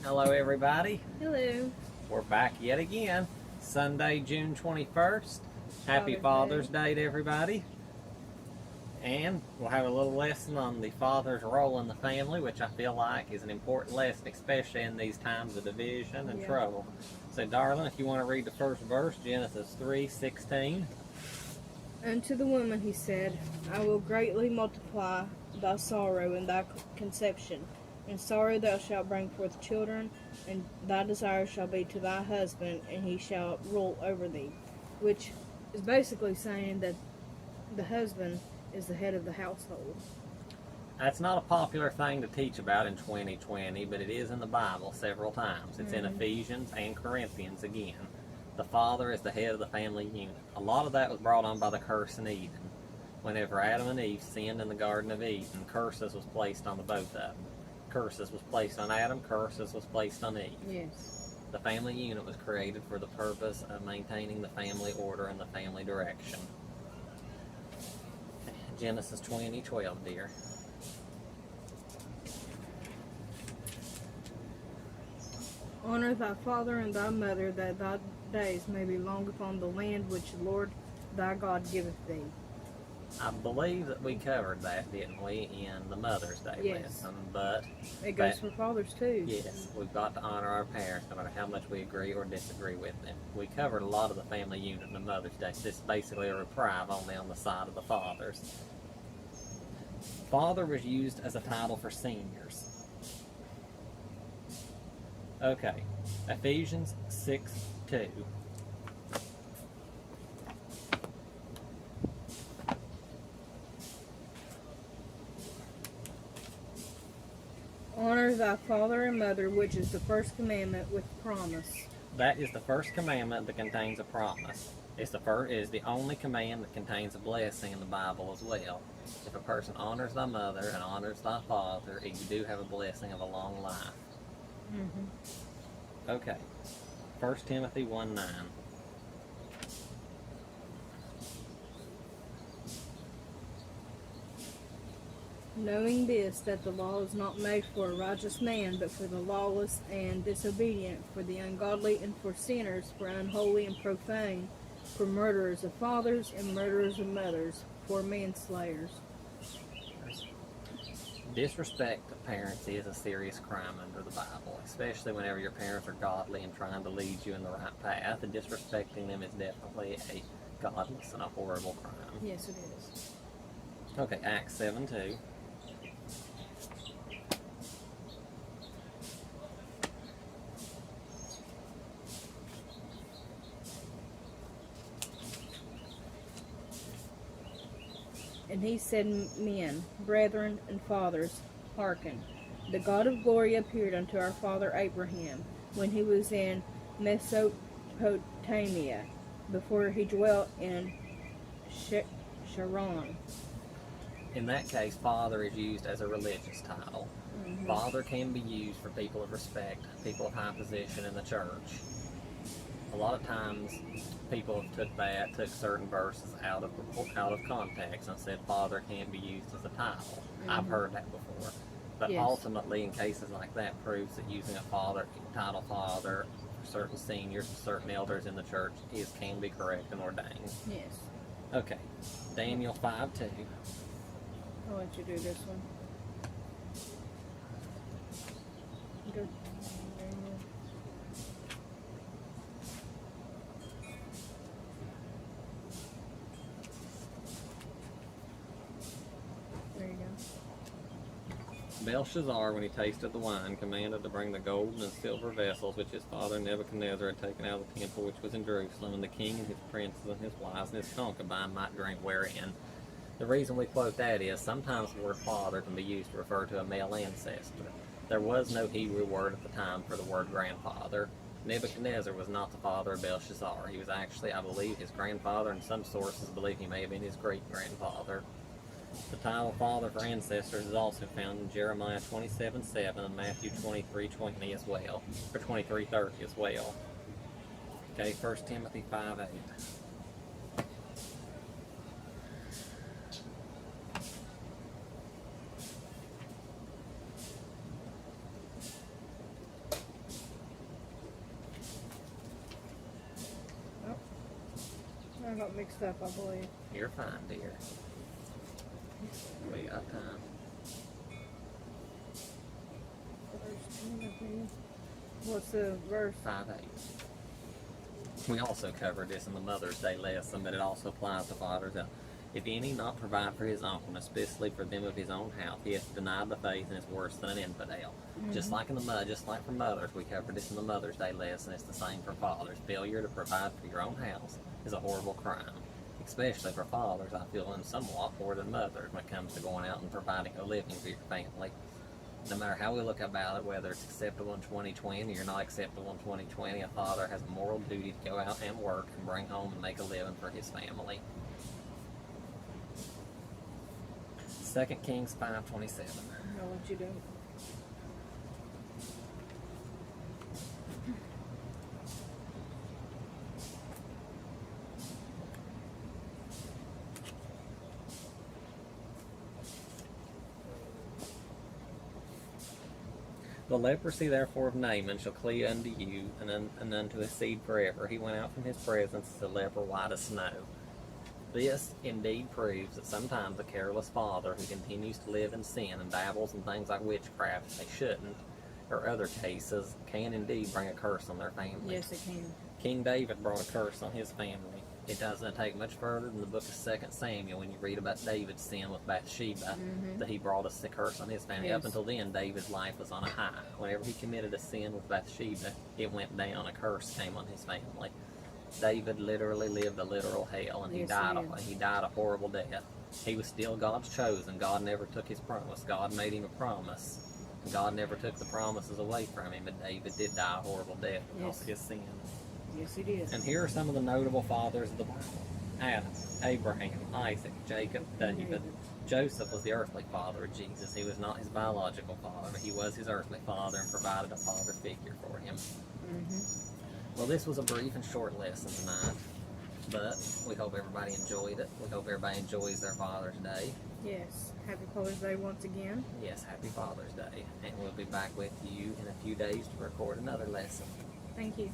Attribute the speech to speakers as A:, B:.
A: Hello everybody.
B: Hello.
A: We're back yet again. Sunday, June 21st. Happy Father's Day to everybody. And we'll have a little lesson on the father's role in the family, which I feel like is an important lesson, especially in these times of division and trouble. So darling, if you want to read the first verse, Genesis 3:16.
B: Unto the woman he said, I will greatly multiply thy sorrow and thy conception. In sorrow thou shalt bring forth children, and thy desire shall be to thy husband, and he shall rule over thee. Which is basically saying that the husband is the head of the household.
A: That's not a popular thing to teach about in 2020, but it is in the Bible several times. It's in Ephesians and Corinthians again. The father is the head of the family unit. A lot of that was brought on by the curse in Eden. Whenever Adam and Eve sinned in the Garden of Eden, curses was placed on the both of them. Curses was placed on Adam, curses was placed on Eve.
B: Yes.
A: The family unit was created for the purpose of maintaining the family order and the family direction. Genesis 20:12, dear.
B: Honor thy father and thy mother, that thy days may be long upon the land which the Lord thy God giveth thee.
A: I believe that we covered that, didn't we, in the Mother's Day lesson, but
B: it goes for fathers too.
A: yes, we've got to honor our parents no matter how much we agree or disagree with them. We covered a lot of the family unit in the Mother's Day. This is basically a reprieve only on the side of the fathers. Father was used as a title for seniors. Okay, Ephesians 6:2.
B: Honor thy father and mother, which is the first commandment with promise.
A: That is the first commandment that contains a promise. It is the only command that contains a blessing in the Bible as well. If a person honors thy mother and honors thy father, you do have a blessing of a long life. Okay, 1 Timothy 1:9.
B: Knowing this, that the law is not made for a righteous man, but for the lawless and disobedient, for the ungodly and for sinners, for unholy and profane, for murderers of fathers and murderers of mothers, for manslayers.
A: Disrespect to parents is a serious crime under the Bible, especially whenever your parents are godly and trying to lead you in the right path. And disrespecting them is definitely a godless and a horrible crime.
B: Yes, it is.
A: Okay, Acts 7:2.
B: And he said, Men, brethren, and fathers, hearken. The God of glory appeared unto our father Abraham, when he was in Mesopotamia, before he dwelt in Sharon.
A: In that case, father is used as a religious title. Father can be used for people of respect, people of high position in the church. A lot of times, people took certain verses out of context and said father can't be used as a title. I've heard that before. But ultimately, in cases like that, proves that using a title father, for certain seniors, certain elders in the church, can be correct and ordained.
B: Yes.
A: Okay, Daniel 5:2.
B: I'll let you do this one. Go. There you go.
A: Belshazzar, when he tasted the wine, commanded to bring the golden and silver vessels which his father Nebuchadnezzar had taken out of the temple which was in Jerusalem, and the king and his princes and his wives and his concubine might drink wherein. The reason we quote that is sometimes the word father can be used to refer to a male ancestor. There was no Hebrew word at the time for the word grandfather. Nebuchadnezzar was not the father of Belshazzar. He was actually, I believe, his grandfather, and some sources believe he may have been his great-grandfather. The title father for ancestors is also found in Jeremiah 27:7 and Matthew 23:20 as well, or 23:30 as well. Okay, 1 Timothy 5:8.
B: I got mixed up, I believe.
A: You're fine, dear. We got time.
B: First Timothy. What's the verse?
A: 5:8. We also covered this in the Mother's Day lesson, but it also applies to fathers. If any not provide for his own, especially for them of his own house, he hath denied the faith and is worse than an infidel. Just like just like for mothers, we covered this in the Mother's Day lesson. It's the same for fathers. Failure to provide for your own house is a horrible crime, especially for fathers. I feel in somewhat more than mothers when it comes to going out and providing a living for your family. No matter how we look about it, whether it's acceptable in 2020 or not acceptable in 2020, a father has a moral duty to go out and work and bring home and make a living for his family. 2 Kings 5:27.
B: I'll let you do it.
A: The leprosy therefore of Naaman shall cleave unto you, and unto his seed forever. He went out from his presence as a leper white as snow. This indeed proves that sometimes a careless father who continues to live in sin and dabbles in things like witchcraft they shouldn't, or other cases, can indeed bring a curse on their family.
B: Yes, it can.
A: King David brought a curse on his family. It doesn't take much further than the book of 2 Samuel when you read about David's sin with Bathsheba, that he brought a curse on his family.
B: Yes.
A: Up until then, David's life was on a high. Whenever he committed a sin with Bathsheba, it went down. A curse came on his family. David literally lived a literal hell, and
B: Yes,
A: he died a horrible death. He was still God's chosen. God never took his promise. God made him a promise. God never took the promises away from him, but David did die a horrible death because of his sin.
B: Yes, he did.
A: And here are some of the notable fathers of the Bible: Adam, Abraham, Isaac, Jacob, David. Joseph was the earthly father of Jesus. He was not his biological father, but he was his earthly father and provided a father figure for him. Well, this was a brief and short lesson tonight, but we hope everybody enjoyed it. We hope everybody enjoys their Father's Day.
B: Yes. Happy Father's Day once again.
A: Yes, happy Father's Day. And we'll be back with you in a few days to record another lesson.
B: Thank you.